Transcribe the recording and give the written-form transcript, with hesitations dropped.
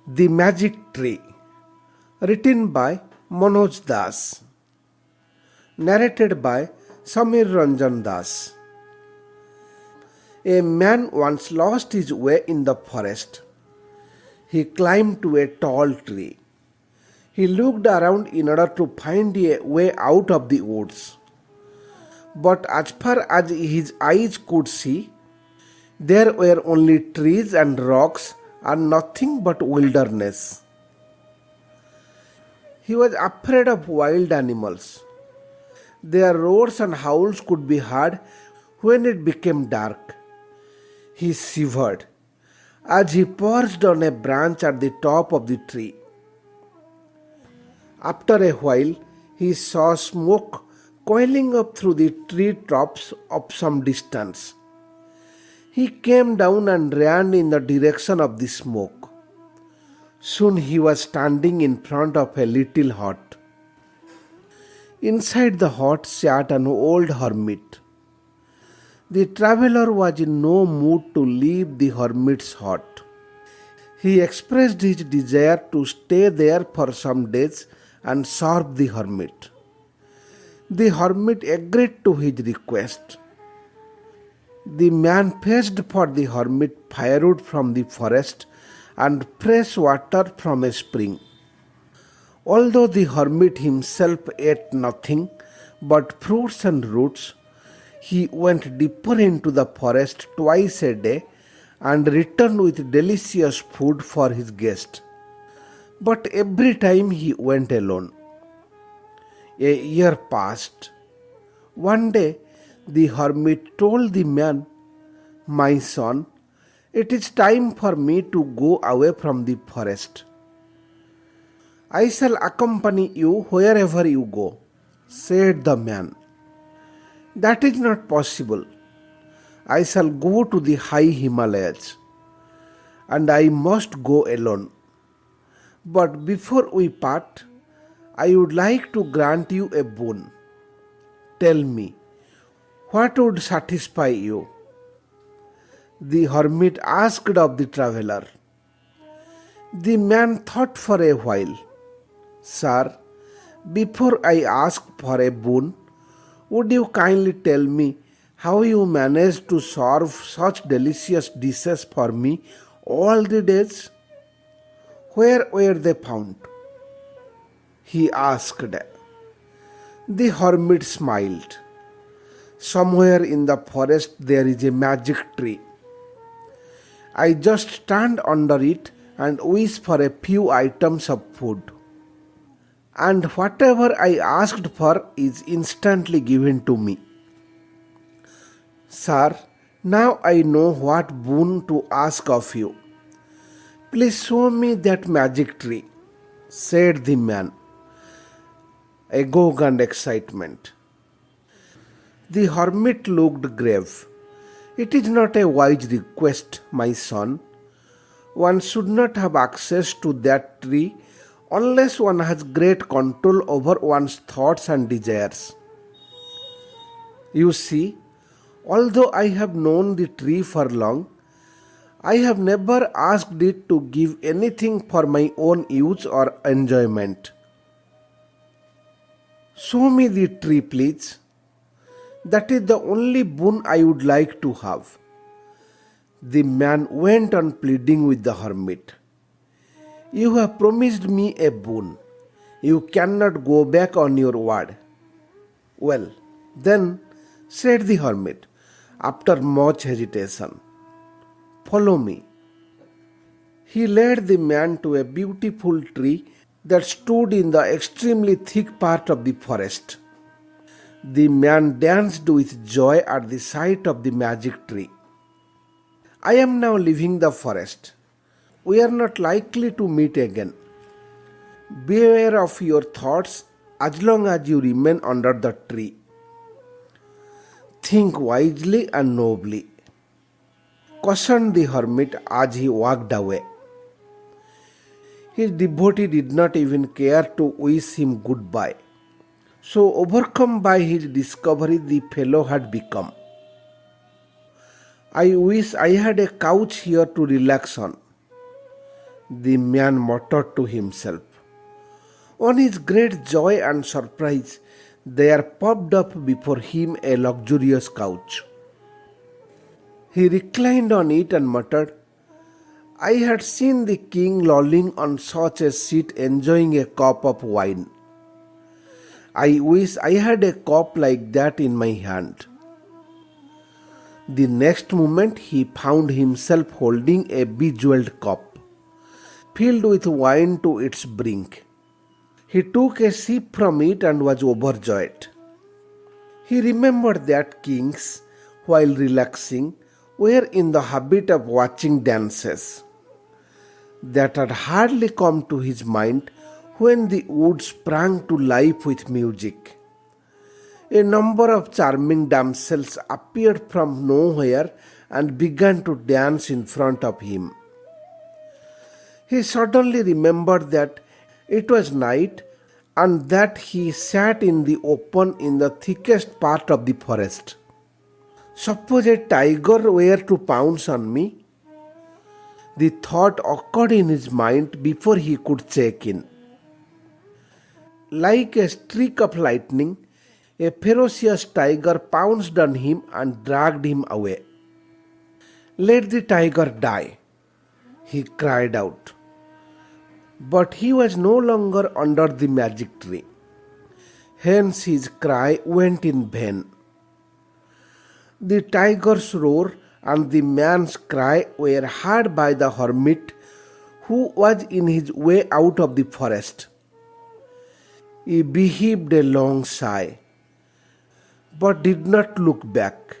The Magic Tree, written by Manoj Das, narrated by Samir Ranjan Das. A man once lost his way in the forest. He climbed to a tall tree. He looked around in order to find a way out of the woods. But as far as his eyes could see, there were only trees and rocks and nothing but wilderness. He was afraid of wild animals. Their roars and howls could be heard when it became dark. He shivered as he perched on a branch at the top of the tree. After a while, he saw smoke coiling up through the tree tops of some distance. He came down and ran in the direction of the smoke. Soon he was standing in front of a little hut. Inside the hut sat an old hermit. The traveler was in no mood to leave the hermit's hut. He expressed his desire to stay there for some days and serve the hermit. The hermit agreed to his request. The man fetched for the hermit firewood from the forest and fresh water from a spring. Although the hermit himself ate nothing but fruits and roots, he went deeper into the forest twice a day and returned with delicious food for his guest. But every time he went alone. A year passed. One day, the hermit told the man, "My son, it is time for me to go away from the forest. I shall accompany you wherever you go," said the man. "That is not possible. I shall go to the high Himalayas, and I must go alone. But before we part, I would like to grant you a boon. Tell me, what would satisfy you?" The hermit asked of the traveler. The man thought for a while. "Sir, before I ask for a boon, would you kindly tell me how you managed to serve such delicious dishes for me all the days? Where were they found?" he asked. The hermit smiled. "Somewhere in the forest there is a magic tree. I just stand under it and wish for a few items of food. And whatever I asked for is instantly given to me. Sir, now I know what boon to ask of you. Please show me that magic tree," said the man, agog and excitement. The hermit looked grave. "It is not a wise request, my son. One should not have access to that tree unless one has great control over one's thoughts and desires. You see, although I have known the tree for long, I have never asked it to give anything for my own use or enjoyment. Show me the tree, please. That is the only boon I would like to have." The man went on pleading with the hermit. "You have promised me a boon. You cannot go back on your word." "Well, then," said the hermit, after much hesitation, "follow me." He led the man to a beautiful tree that stood in the extremely thick part of the forest. The man danced with joy at the sight of the magic tree. "I am now leaving the forest. We are not likely to meet again. Beware of your thoughts as long as you remain under the tree. Think wisely and nobly," cautioned the hermit as he walked away. His devotee did not even care to wish him goodbye. So overcome by his discovery the fellow had become. "I wish I had a couch here to relax on," the man muttered to himself. On his great joy and surprise, there popped up before him a luxurious couch. He reclined on it and muttered, I had seen the king lolling on such a seat enjoying a cup of wine. I wish I had a cup like that in my hand. The next moment he found himself holding a bejeweled cup, filled with wine to its brink. He took a sip from it and was overjoyed. He remembered that kings, while relaxing, were in the habit of watching dances. That had hardly come to his mind when the wood sprang to life with music. A number of charming damsels appeared from nowhere and began to dance in front of him. He suddenly remembered that it was night and that he sat in the open in the thickest part of the forest. Suppose a tiger were to pounce on me? The thought occurred in his mind before he could check in. Like a streak of lightning, a ferocious tiger pounced on him and dragged him away. Let the tiger die, he cried out. But he was no longer under the magic tree. Hence his cry went in vain. The tiger's roar and the man's cry were heard by the hermit who was in his way out of the forest. He heaved a long sigh, but did not look back.